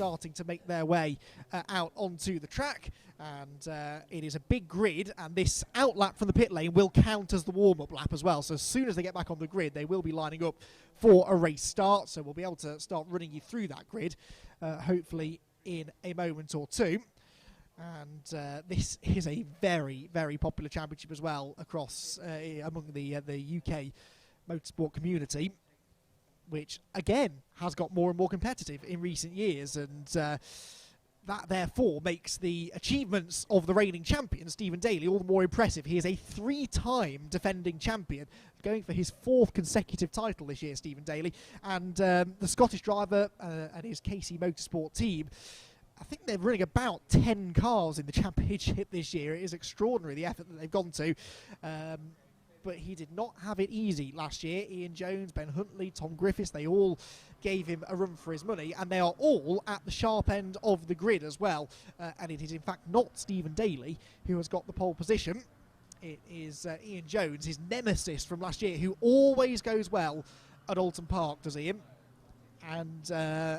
starting to make their way out onto the track, and it is a big grid, and this out lap from the pit lane will count as the warm-up lap as well. So as soon as they get back on the grid, they will be lining up for a race start, so we'll be able to start running you through that grid hopefully in a moment or two. And this is a very, very popular championship as well across among the UK motorsport community, which again has got more and more competitive in recent years, and that therefore makes the achievements of the reigning champion Stephen Daly all the more impressive. He is a 3-time defending champion, going for his 4th consecutive title this year, Stephen Daly, and the Scottish driver and his KC Motorsport team, I think they're running about 10 cars in the championship this year. It is extraordinary, the effort that they've gone to. But he did not have it easy last year. Ian Jones, Ben Huntley, Tom Griffiths, they all gave him a run for his money, and they are all at the sharp end of the grid as well. And it is in fact not Stephen Daly who has got the pole position. It is Ian Jones, his nemesis from last year, who always goes well at Oulton Park, does Ian? And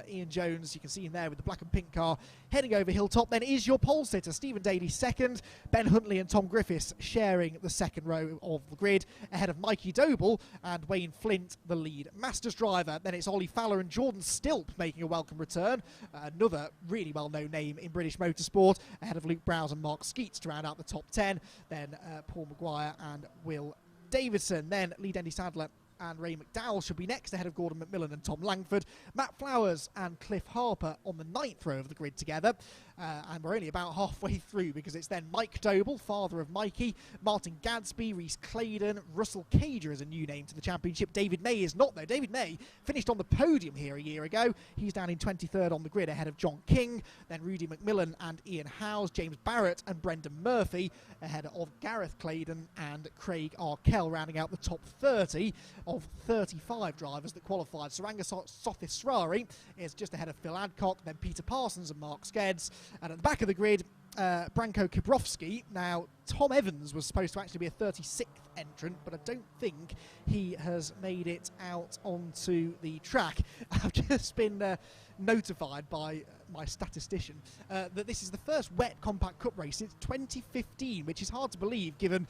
Ian Jones, you can see him there with the black and pink car heading over Hilltop. Then is your pole sitter, Stephen Daly second, Ben Huntley and Tom Griffiths sharing the second row of the grid, ahead of Mikey Doble and Wayne Flint, the lead Masters driver. Then it's Ollie Fowler and Jordan Stilp making a welcome return, another really well-known name in British motorsport, ahead of Luke Browse and Mark Skeets to round out the top 10. Then Paul Maguire and Will Davidson. Then Lee Dendy Sadler and Ray McDowell should be next, ahead of Gordon McMillan and Tom Langford. Matt Flowers and Cliff Harper on the 9th row of the grid together. And we're only about halfway through, because it's then Mike Doble, father of Mikey, Martin Gadsby, Reese Claydon, Russell Cager is a new name to the championship. David May is not, though. David May finished on the podium here a year ago. He's down in 23rd on the grid, ahead of John King, then Rudy McMillan and Ian Howes, James Barrett and Brendan Murphy, ahead of Gareth Claydon and Craig Arkell, rounding out the top 30 of 35 drivers that qualified. Saranga Sothisrari is just ahead of Phil Adcock, then Peter Parsons and Mark Skeds. And at the back of the grid, Branko Kibrowski. Now, Tom Evans was supposed to actually be a 36th entrant, but I don't think he has made it out onto the track. I've just been notified by my statistician that this is the first wet Compact Cup race since 2015, which is hard to believe given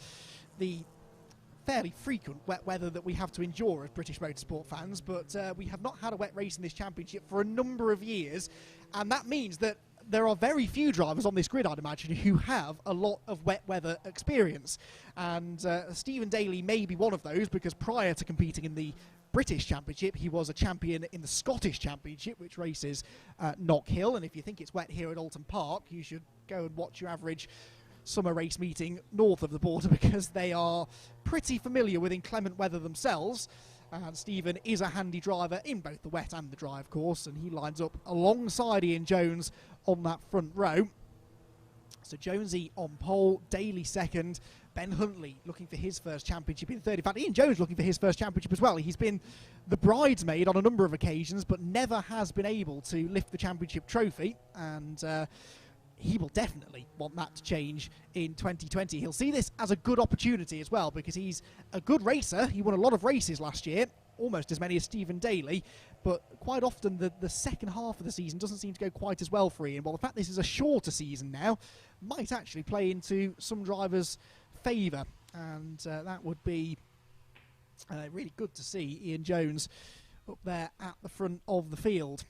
the fairly frequent wet weather that we have to endure as British motorsport fans. But we have not had a wet race in this championship for a number of years, and that means that there are very few drivers on this grid, I'd imagine, who have a lot of wet weather experience. And Stephen Daly may be one of those, because prior to competing in the British Championship, he was a champion in the Scottish Championship, which races Knock Hill. And if you think it's wet here at Oulton Park, you should go and watch your average summer race meeting north of the border, because they are pretty familiar with inclement weather themselves. And Stephen is a handy driver in both the wet and the dry, of course, and he lines up alongside Ian Jones on that front row. So Jonesy on pole, Daly second, Ben Huntley looking for his first championship in third. In fact, Ian Jones looking for his first championship as well. He's been the bridesmaid on a number of occasions, but never has been able to lift the championship trophy, and he will definitely want that to change in 2020. He'll see this as a good opportunity as well, because he's a good racer. He won a lot of races last year, almost as many as Stephen Daly, but quite often the second half of the season doesn't seem to go quite as well for Ian. Well, the fact this is a shorter season now might actually play into some drivers' favour, and that would be really good to see Ian Jones up there at the front of the field.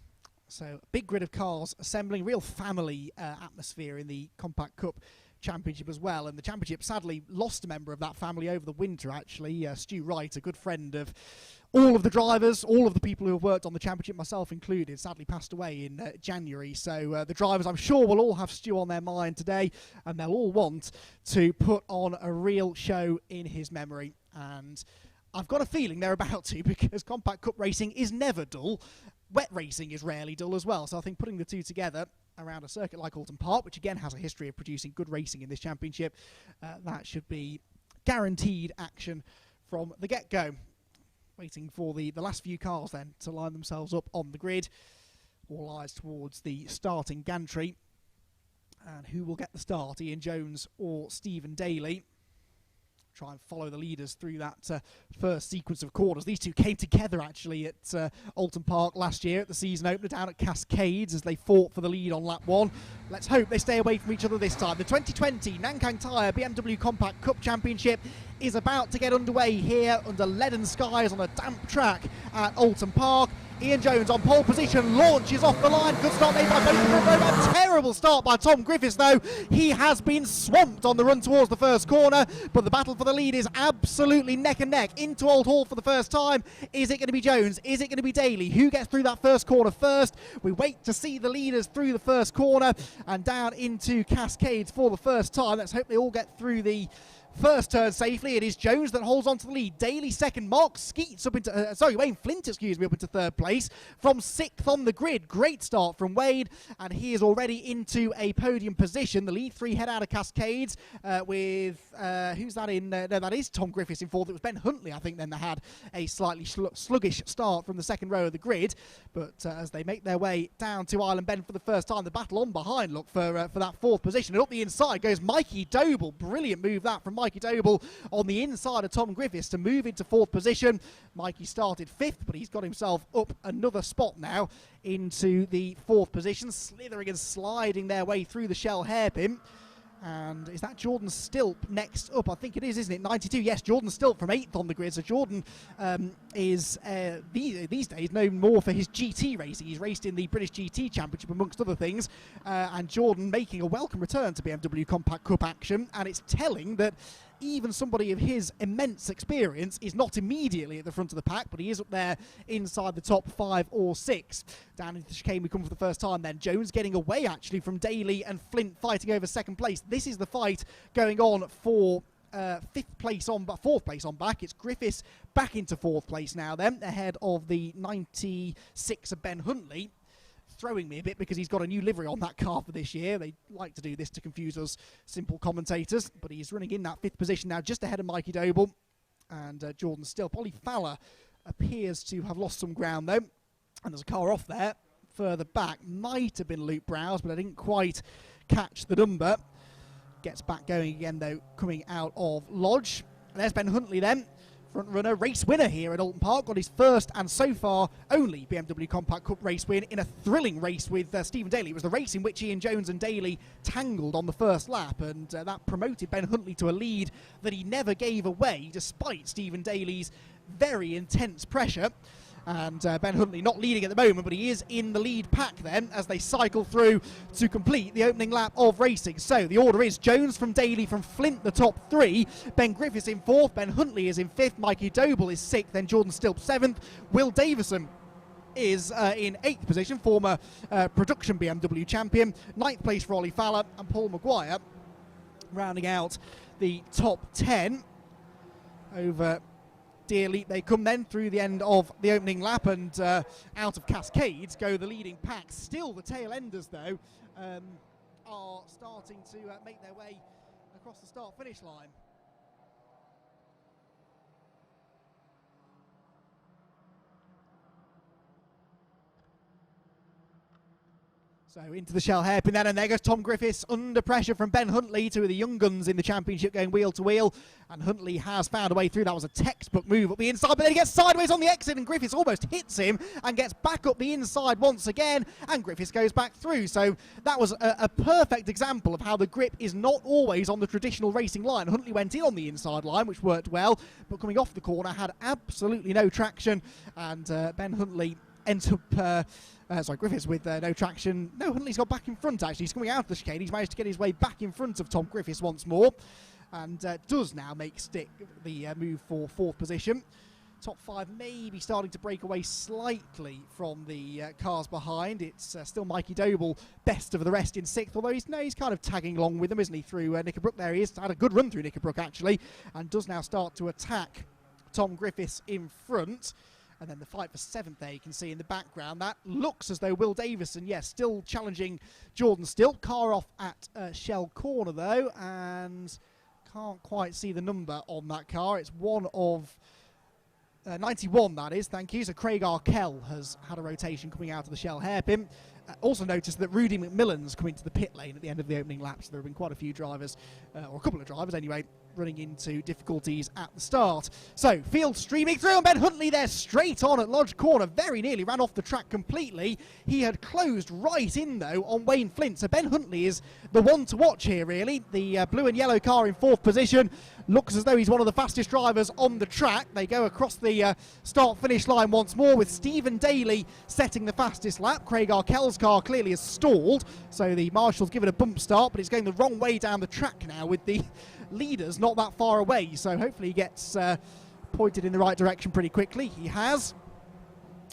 So a big grid of cars assembling, real family atmosphere in the Compact Cup Championship as well. And the Championship sadly lost a member of that family over the winter, actually. Stu Wright, a good friend of all of the drivers, all of the people who have worked on the Championship, myself included, sadly passed away in January. So the drivers, I'm sure, will all have Stu on their mind today, and they'll all want to put on a real show in his memory. And I've got a feeling they're about to, because Compact Cup racing is never dull. Wet racing is rarely dull as well, so I think putting the two together around a circuit like Oulton Park, which again has a history of producing good racing in this championship, that should be guaranteed action from the get-go. Waiting for the last few cars then to line themselves up on the grid. All eyes towards the starting gantry. And who will get the start, Ian Jones or Stephen Daly? try and follow the leaders through that first sequence of corners. These two came together actually at Oulton Park last year at the season opener down at Cascades as they fought for the lead on lap 1. Let's hope they stay away from each other this time. The 2020 Nankang Tyre BMW Compact Cup Championship is about to get underway here under leaden skies on a damp track at Oulton Park. Ian Jones on pole position, launches off the line. Good start made by both of them. A terrible start by Tom Griffiths though. He has been swamped on the run towards the first corner, but the battle for the lead is absolutely neck and neck. Into Old Hall for the first time. Is it going to be Jones? Is it going to be Daly? Who gets through that first corner first? We wait to see the leaders through the first corner and down into Cascades for the first time. Let's hope they all get through the first turn safely. It is Jones that holds on to the lead. Daly second. Mark Skeets up into Wayne Flint, excuse me, up into third place from 6th on the grid. Great start from Wade, and he is already into a podium position. The lead 3 head out of Cascades with who's that in? No, that is Tom Griffiths in 4th. It was Ben Huntley, I think, then that had a slightly sluggish start from the second row of the grid. But as they make their way down to Island Bend for the first time, the battle on behind, look for that 4th position. And up the inside goes Mikey Doble. Brilliant move that from Mikey Doble on the inside of Tom Griffiths to move into 4th position. Mikey started 5th, but he's got himself up another spot now into the 4th position, slithering and sliding their way through the Shell hairpin. And is that Jordan Stilp next up? I think it is, isn't it? 92. Yes, Jordan Stilp from 8th on the grid. So Jordan is these days known more for his GT racing. He's raced in the British GT Championship amongst other things. And Jordan making a welcome return to BMW Compact Cup action. And it's telling that even somebody of his immense experience is not immediately at the front of the pack, but he is up there inside the top 5 or 6. Down into the chicane we come for the first time then. Jones getting away actually from Daly and Flint fighting over 2nd place. This is the fight going on for 4th place on back. It's Griffiths back into 4th place now then, ahead of the 96 of Ben Huntley. Throwing me a bit because he's got a new livery on that car for this year. They like to do this to confuse us simple commentators, but he's running in that 5th position now, just ahead of Mikey Doble and Jordan Stilp. Ollie Fowler appears to have lost some ground though, and there's a car off there further back. Might have been Luke Browse, but I didn't quite catch the number. Gets back going again though, coming out of Lodge. And there's Ben Huntley then. Front runner, race winner here at Oulton Park, got his first and so far only BMW Compact Cup race win in a thrilling race with Stephen Daly. It was the race in which Ian Jones and Daly tangled on the first lap, and that promoted Ben Huntley to a lead that he never gave away despite Stephen Daly's very intense pressure. And Ben Huntley not leading at the moment, but he is in the lead pack then as they cycle through to complete the opening lap of racing. So the order is Jones from Daly from Flint, the top 3. Ben Griffiths in 4th. Ben Huntley is in 5th. Mikey Doble is 6th. Then Jordan Stilp 7th. Will Davison is in 8th position, former production BMW champion. 9th place for Ollie Fowler and Paul Maguire rounding out the top 10 over Dearly. They come then through the end of the opening lap, and out of Cascades go the leading pack. Still the tail enders though are starting to make their way across the start finish line. So into the Shell hairpin then, and there goes Tom Griffiths under pressure from Ben Huntley, two of the young guns in the championship going wheel to wheel, and Huntley has found a way through. That was a textbook move up the inside, but then he gets sideways on the exit and Griffiths almost hits him and gets back up the inside once again, and Griffiths goes back through. So that was a perfect example of how the grip is not always on the traditional racing line. Huntley went in on the inside line, which worked well, but coming off the corner had absolutely no traction, and Ben Huntley ends up Griffiths with no traction. No, Huntley's got back in front actually. He's coming out of the chicane. He's managed to get his way back in front of Tom Griffiths once more, and does now make stick the move for 4th position. Top 5 maybe starting to break away slightly from the cars behind. It's still Mikey Doble, best of the rest in 6th, although he's kind of tagging along with them, isn't he, through Knickerbrook. There he is. Had a good run through Knickerbrook actually, and does now start to attack Tom Griffiths in front. And then the fight for 7th there you can see in the background. That looks as though Will Davison, yes, still challenging Jordan Stilp. Car off at Shell Corner though, and can't quite see the number on that car. It's one of 91, that is, thank you. So Craig Arkell has had a rotation coming out of the Shell hairpin. Also noticed that Rudy McMillan's come into the pit lane at the end of the opening lap, so there have been quite a few drivers, or a couple of drivers anyway, running into difficulties at the start. So, field streaming through, and Ben Huntley there straight on at Lodge Corner. Very nearly ran off the track completely. He had closed right in, though, on Wayne Flint. So Ben Huntley is the one to watch here, really. The blue and yellow car in 4th position. Looks as though he's one of the fastest drivers on the track. They go across the start-finish line once more, with Stephen Daly setting the fastest lap. Craig Arkell's car clearly has stalled, so the marshals give it a bump start, but it's going the wrong way down the track now, with the leaders not that far away. So hopefully he gets pointed in the right direction pretty quickly. He has.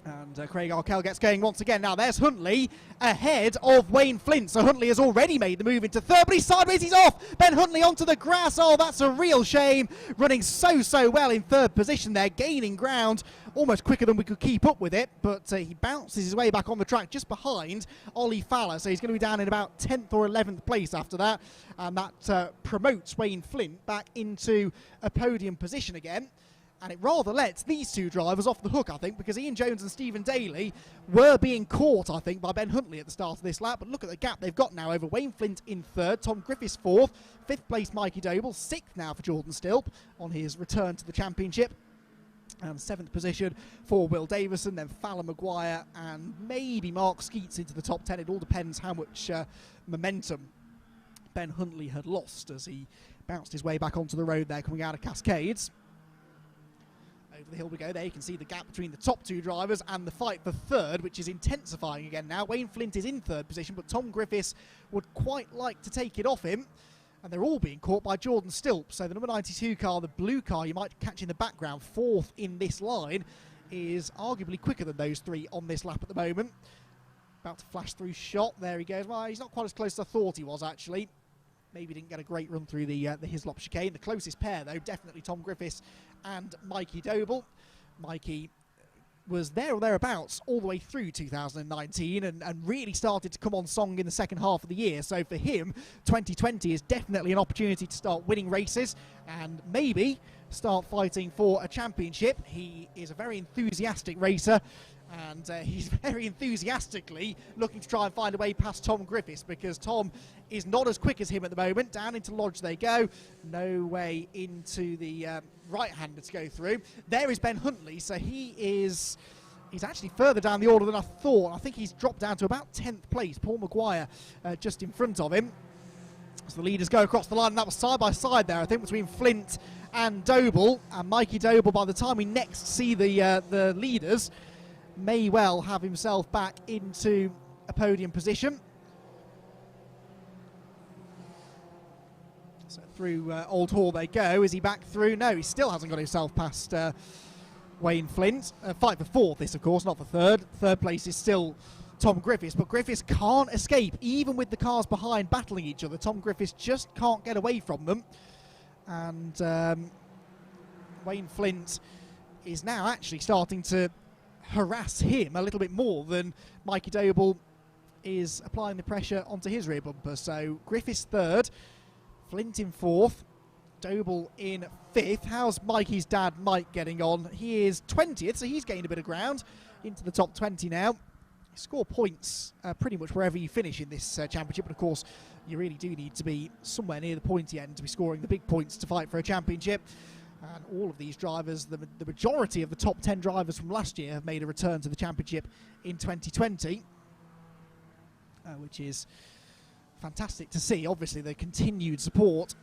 And Craig Arkell gets going once again. Now there's Huntley ahead of Wayne Flint. So Huntley has already made the move into 3rd, but he's sideways, he's off. Ben Huntley onto the grass. Oh, that's a real shame. Running so well in 3rd position there, gaining ground almost quicker than we could keep up with it. But he bounces his way back on the track just behind Ollie Fowler. So he's going to be down in about 10th or 11th place after that. And that promotes Wayne Flint back into a podium position again. And it rather lets these two drivers off the hook, I think, because Ian Jones and Stephen Daly were being caught, I think, by Ben Huntley at the start of this lap. But look at the gap they've got now over Wayne Flint in 3rd, Tom Griffiths 4th, 5th place Mikey Doble, 6th now for Jordan Stilp on his return to the championship. And 7th position for Will Davison, then Fallon Maguire and maybe Mark Skeets into the top 10. It all depends how much momentum Ben Huntley had lost as he bounced his way back onto the road there coming out of Cascades. Over the hill we go. There you can see the gap between the top two drivers and the fight for 3rd, which is intensifying again now. Wayne Flint is in 3rd position, but Tom Griffiths would quite like to take it off him. And they're all being caught by Jordan Stilp. So the number 92 car, the blue car you might catch in the background, 4th in this line, is arguably quicker than those three on this lap at the moment. About to flash through shot. There he goes. Well, he's not quite as close as I thought he was, actually. Maybe didn't get a great run through the Hislop chicane. The closest pair, though, definitely Tom Griffiths and Mikey Doble. Mikey was there or thereabouts all the way through 2019 and really started to come on song in the second half of the year. So for him, 2020 is definitely an opportunity to start winning races and maybe start fighting for a championship. He is a very enthusiastic racer, and he's very enthusiastically looking to try and find a way past Tom Griffiths, because Tom is not as quick as him at the moment. Down into Lodge they go. No way into the right-hander to go through. There is Ben Huntley, so he's actually further down the order than I thought. I think he's dropped down to about 10th place. Paul Maguire just in front of him. So the leaders go across the line, and that was side by side there, I think, between Flint and Doble. And Mikey Doble, by the time we next see the leaders, may well have himself back into a podium position. So through Old Hall they go. Is he back through? No, he still hasn't got himself past Wayne Flint. Fight for 4th, this of course, not for 3rd. 3rd place is still Tom Griffiths, but Griffiths can't escape, even with the cars behind battling each other. Tom Griffiths just can't get away from them. And Wayne Flint is now actually starting to harass him a little bit more than Mikey Doble is applying the pressure onto his rear bumper. So Griffiths 3rd, Flint in 4th, Doble in 5th. How's Mikey's dad Mike getting on? He is 20th, so he's gained a bit of ground into the top 20 now. You score points pretty much wherever you finish in this championship, but of course you really do need to be somewhere near the pointy end to be scoring the big points to fight for a championship. And all of these drivers, the majority of the top 10 drivers from last year have made a return to the championship in 2020, which is fantastic to see. Obviously, the continued support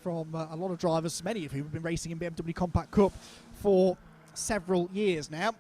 from a lot of drivers, many of whom have been racing in BMW Compact Cup for several years now.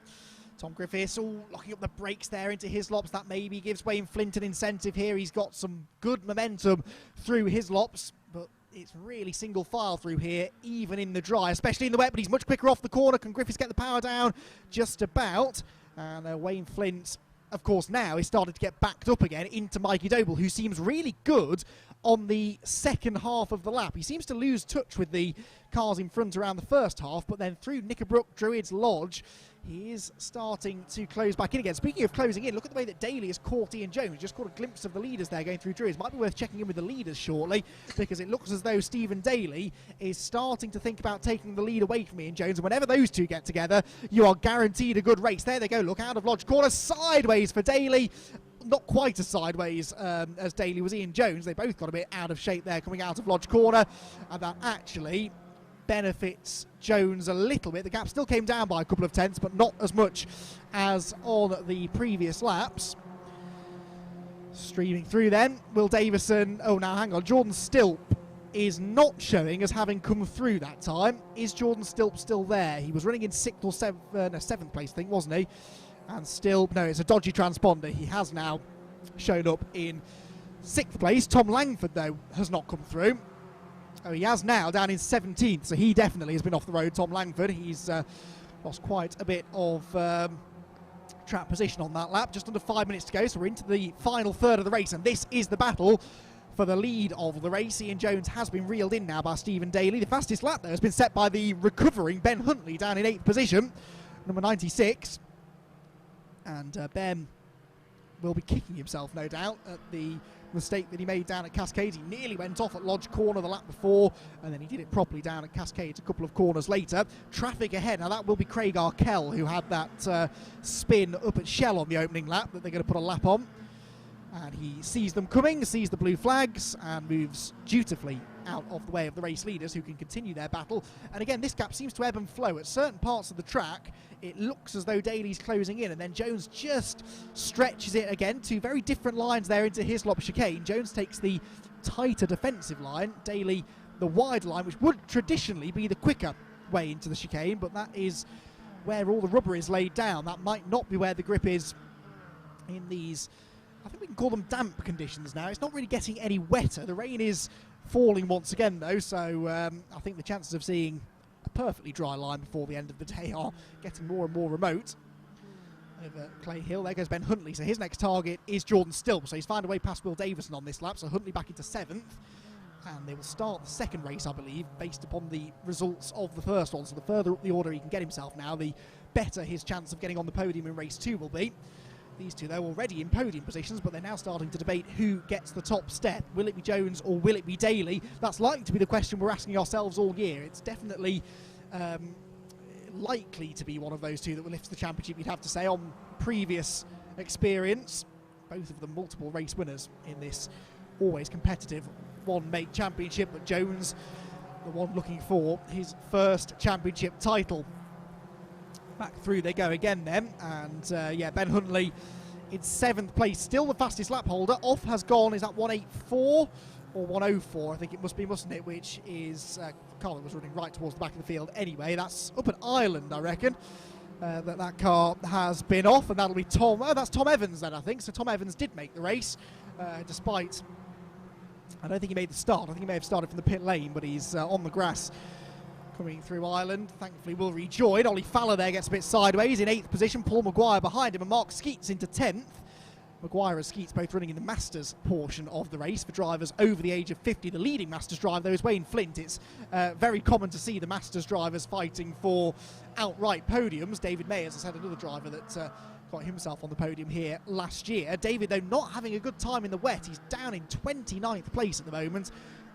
Tom Griffiths locking up the brakes there into Hislops. That maybe gives Wayne Flint an incentive here. He's got some good momentum through Hislops, but it's really single file through here, even in the dry, especially in the wet, but he's much quicker off the corner. Can Griffiths get the power down? Just about. And Wayne Flint, of course, now is started to get backed up again into Mikey Doble, who seems really good on the second half of the lap. He seems to lose touch with the cars in front around the first half, but then through Knickerbrook, Druids, Lodge, he is starting to close back in again. Speaking of closing in, look at the way that Daly has caught Ian Jones. Just caught a glimpse of the leaders there going through Druids. Might be worth checking in with the leaders shortly, because it looks as though Stephen Daly is starting to think about taking the lead away from Ian Jones. And whenever those two get together, you are guaranteed a good race. There they go. Look out of Lodge corner. Sideways for Daly. not quite as sideways as Daly was. Ian Jones, they both got a bit out of shape there coming out of Lodge Corner, and that actually benefits Jones a little bit. The gap still came down by a couple of tenths, but not as much as on the previous laps. Streaming through then, Will Davison, oh now hang on, Jordan Stilp is not showing as having come through that time. Is Jordan Stilp still there? He was running in 6th or 7th place, I think, wasn't he? And still, no, it's a dodgy transponder. He has now shown up in 6th place. Tom Langford, though, has not come through. Oh, he has now down in 17th, so he definitely has been off the road, Tom Langford. He's lost quite a bit of track position on that lap. Just under 5 minutes to go, so we're into the final third of the race, and this is the battle for the lead of the race. Ian Jones has been reeled in now by Stephen Daly. The fastest lap, though, has been set by the recovering Ben Huntley down in 8th position, number 96. And Ben will be kicking himself, no doubt, at the mistake that he made down at Cascades. He nearly went off at Lodge Corner the lap before, and then he did it properly down at Cascades a couple of corners later. Traffic ahead. Now that will be Craig Arkell, who had that spin up at Shell on the opening lap that they're going to put a lap on. And he sees them coming, sees the blue flags, and moves dutifully out of the way of the race leaders, who can continue their battle. And again, this gap seems to ebb and flow. At certain parts of the track, it looks as though Daly's closing in, and then Jones just stretches it again. Two very different lines there into Hislop chicane. Jones takes the tighter defensive line, Daly the wide line, which would traditionally be the quicker way into the chicane, but that is where all the rubber is laid down. That might not be where the grip is in these, I think we can call them damp conditions now. It's not really getting any wetter. The rain is falling once again, though, so I think the chances of seeing a perfectly dry line before the end of the day are getting more and more remote. Over Clay Hill, there goes Ben Huntley, so his next target is Jordan Stilp, so he's found a way past Will Davison on this lap, so Huntley back into 7th, and they will start the second race, I believe, based upon the results of the first one. So the further up the order he can get himself now, the better his chance of getting on the podium in race 2 will be. These two, though, already in podium positions, but they're now starting to debate who gets the top step. Will it be Jones or will it be Daly? That's likely to be the question we're asking ourselves all year. It's definitely likely to be one of those two that will lift the championship, you'd have to say, on previous experience. Both of them multiple race winners in this always competitive one-make championship, but Jones, the one looking for his first championship title. Back through they go again then, and yeah, Ben Huntley in 7th place, still the fastest lap holder. Off has gone, is that 184 or 104? I think it must be, mustn't it? Which is, car that was running right towards the back of the field anyway. That's up at Ireland, I reckon, that car has been off, and that'll be Tom, oh, that's Tom Evans then, I think. So Tom Evans did make the race, despite, I don't think he made the start. I think he may have started from the pit lane, but he's on the grass coming through Ireland. Thankfully will rejoin. Ollie Fowler there gets a bit sideways in 8th position. Paul Maguire behind him, and Mark Skeets into 10th. Maguire and Skeets both running in the Masters portion of the race for drivers over the age of 50. The leading Masters driver, though, is Wayne Flint. It's very common to see the Masters drivers fighting for outright podiums. David Mayers has had another driver that got himself on the podium here last year. David, though, not having a good time in the wet. He's down in 29th place at the moment,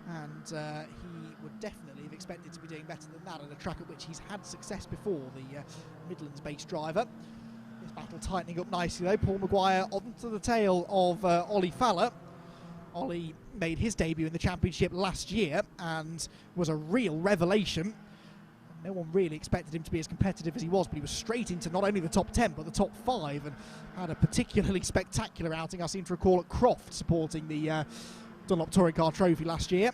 and he would definitely have expected to be doing better than that at a track at which he's had success before, the Midlands-based driver. This battle tightening up nicely, though. Paul Maguire onto the tail of Ollie Fowler. Ollie made his debut in the championship last year and was a real revelation. No one really expected him to be as competitive as he was, but he was straight into not only the top 10 but the top 5, and had a particularly spectacular outing, I seem to recall, at Croft, supporting the Dunlop Touring Car Trophy last year.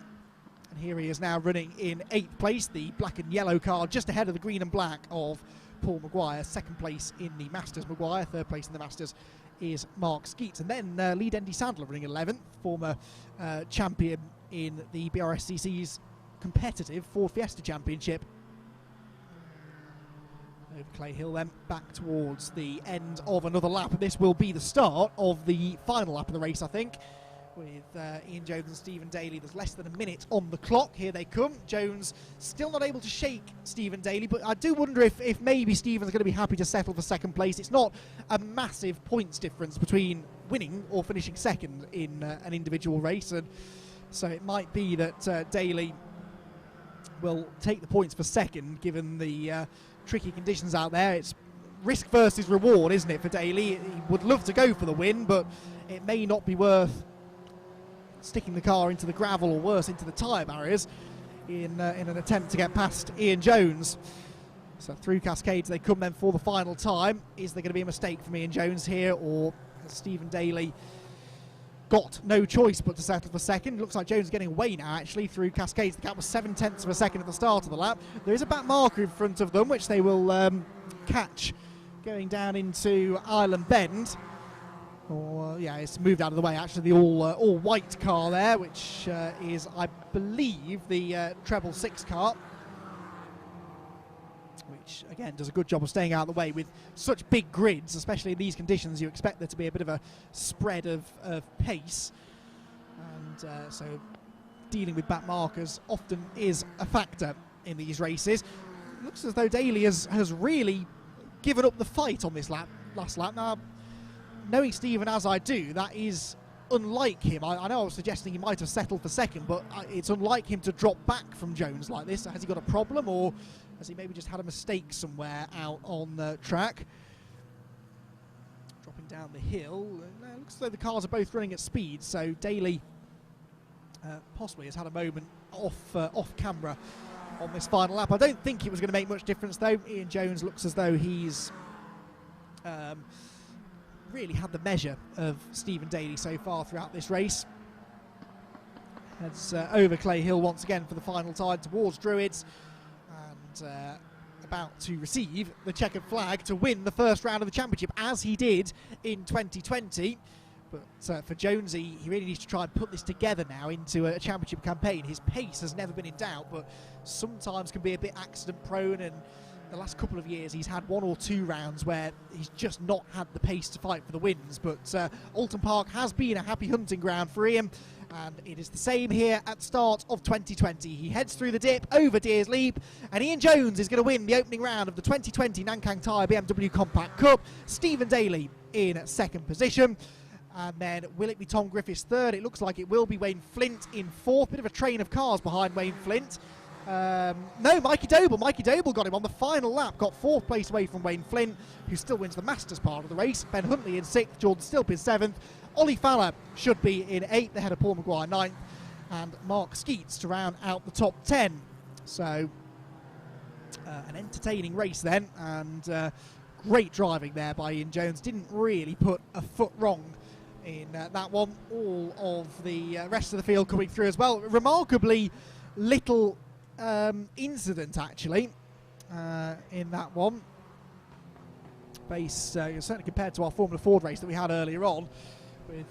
And here he is now running in 8th place, the black and yellow car just ahead of the green and black of Paul Maguire. 2nd place in the Masters, Maguire. 3rd place in the Masters is Mark Skeets. And then Lee Dendy Sandler running 11th, former champion in the BRSCC's competitive Ford Fiesta Championship. Over Clay Hill then, back towards the end of another lap. And this will be the start of the final lap of the race, I think, with Ian Jones and Stephen Daly. There's less than a minute on the clock. Here they come. Jones still not able to shake Stephen Daly, but I do wonder if maybe Stephen's going to be happy to settle for 2nd place. It's not a massive points difference between winning or finishing 2nd in an individual race, and so it might be that Daly will take the points for 2nd, given the tricky conditions out there. It's risk versus reward, isn't it, for Daly? He would love to go for the win, but it may not be worth sticking the car into the gravel or worse into the tyre barriers in an attempt to get past Ian Jones. So through Cascades they come then for the final time. Is there going to be a mistake from Ian Jones here, or has Stephen Daly got no choice but to settle for second? Looks like Jones is getting away now actually through Cascades. The gap was 0.7 of a second at the start of the lap. There is a back marker in front of them which they will catch going down into Island Bend. Or yeah, it's moved out of the way actually, the all white car there, which is I believe the treble 6 car, which again does a good job of staying out of the way. With such big grids, especially in these conditions, you expect there to be a bit of a spread of pace, and so dealing with back markers often is a factor in these races. It looks as though Daly has really given up the fight on this last lap. Now, knowing Stephen as I do, that is unlike him. I know I was suggesting he might have settled for second, but it's unlike him to drop back from Jones like this. Has he got a problem, or has he maybe just had a mistake somewhere out on the track? Dropping down the hill. It looks as though the cars are both running at speed, so Daly possibly has had a moment off camera on this final lap. I don't think it was going to make much difference though. Ian Jones looks as though he's really had the measure of Stephen Daly so far throughout this race. Heads over Clay Hill once again for the final time towards Druids, and about to receive the checkered flag to win the first round of the championship, as he did in 2020. But for Jonesy, he really needs to try and put this together now into a championship campaign. His pace has never been in doubt, but sometimes can be a bit accident prone, and the last couple of years he's had 1 or 2 rounds where he's just not had the pace to fight for the wins. But Oulton Park has been a happy hunting ground for Ian, and it is the same here at the start of 2020. He heads through the dip over Deers Leap, and Ian Jones is going to win the opening round of the 2020 Nankang Tyre BMW Compact Cup. Stephen Daly in second position. And then will it be Tom Griffiths third? It looks like it will be Wayne Flint in fourth. Bit of a train of cars behind Wayne Flint. No, Mikey Doble. Mikey Doble got him on the final lap. Got fourth place away from Wayne Flint, who still wins the Masters part of the race. Ben Huntley in sixth. Jordan Stilp in seventh. Ollie Fowler should be in eighth, ahead of Paul Maguire ninth. And Mark Skeets to round out the top 10. So an entertaining race then. And great driving there by Ian Jones. Didn't really put a foot wrong in that one. All of the rest of the field coming through as well. Remarkably little incident actually in that one. Certainly compared to our Formula Ford race that we had earlier on, with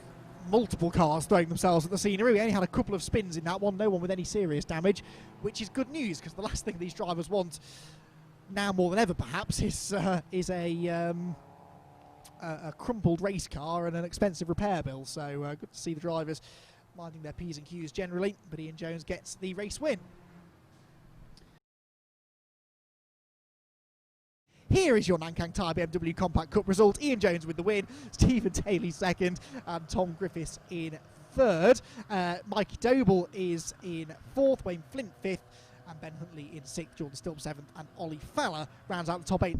multiple cars throwing themselves at the scenery. We only had a couple of spins in that one, no one with any serious damage, which is good news, because the last thing these drivers want now more than ever perhaps is a crumpled race car and an expensive repair bill. So good to see the drivers minding their P's and Q's generally, but Ian Jones gets the race win. Here is your Nankang Tyre BMW Compact Cup result. Ian Jones with the win, Stephen Daly second, and Tom Griffiths in third. Mikey Doble is in fourth, Wayne Flint fifth, and Ben Huntley in sixth, Jordan Stilp seventh, and Ollie Fowler rounds out the top 8.